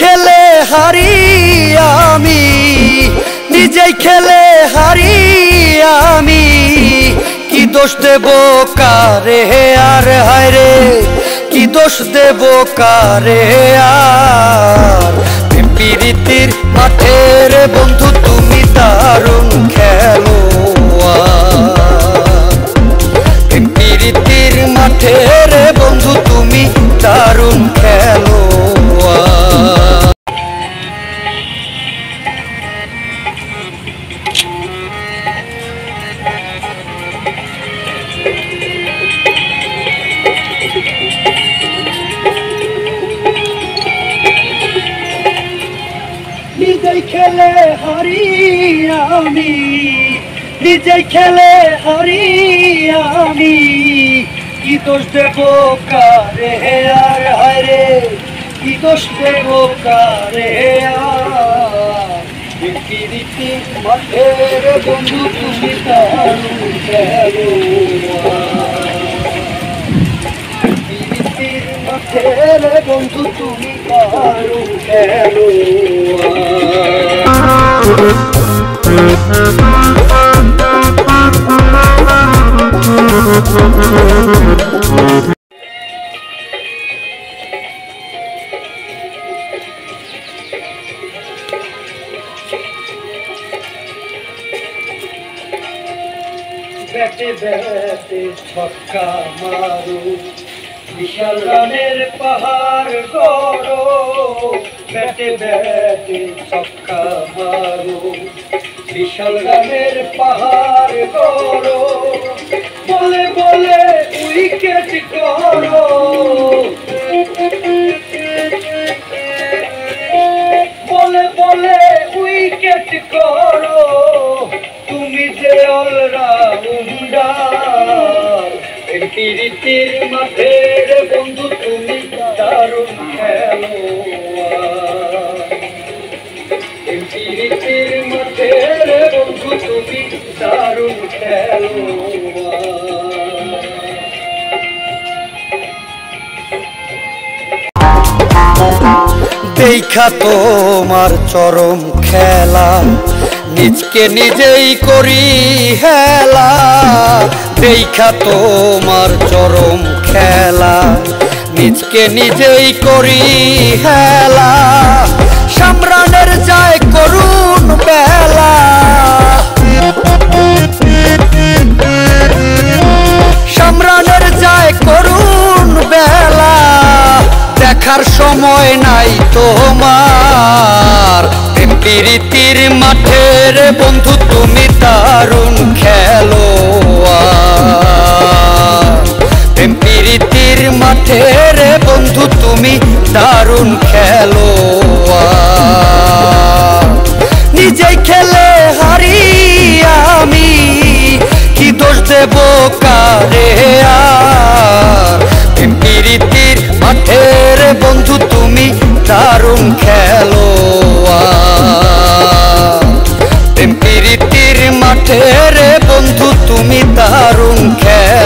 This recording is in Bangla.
খেলে হারি আমি, নিজেই খেলে হারি আমি, কি দোষ দেব কারে আর হায় রে, কি দোষ দেব কারে আর। প্রীতির মাঠের বন্ধু তুমি দারুণ খেলোয়াড়, প্রীতির মাঠের বন্ধু তুমি দারুণ খেলোয়াড়। নিজেই খেলে হারি আমি, নিজেই খেলে হারি আমি, কি দোষ দেব কারে আর হায় রে, কি দোষ দেব কারে আর। প্রীতি মাঠের বন্ধু তুমি দারুণ খেলোয়াড়, প্রীতির মাঠের বন্ধু তুমি দারুণ খেলোয়াড়। ব্যাটে ব্যাটে ছক্কা মারো, বিশাল রানের পাহাড় গড়ো, ব্যাটে ব্যাটে ছক্কা মারো, বিশাল রানের পাহাড় গড়ো, বলে বলে উইকেট করো, বলে বলে উইকেট করো, তুমি যে অলরাউন্ডার। প্রীতির মাঠের বন্ধু তুমি দারুণ খেলোয়াড়, প্রীতির মাঠের বন্ধু তুমি দারুণ খেলোয়াড়। দেখা তোমার চরম খেলা, নিজকে নিজেই করি হেলা, দেখা তোমার চরম খেলা, নিজকে নিজেই করি হেলা, সামরানের যায় করুণ বেলা, সামরানের যায় করুণ বেলা, দেখার সময় নাই তোমার। প্রীতির মাঠের বন্ধু তুমি দারুণ খেলোয়াড়, প্রীতির মাঠের বন্ধু তুমি দারুণ খেলোয়াড়। নিজেই খেলে হারি আমি, কি দোষ দেব কারে আর। প্রীতির মাঠের বন্ধু তুমি দারুণ খেলোয়াড়, প্রীতির মাঠের বন্ধু তুমি দারুণ খেলোয়াড়।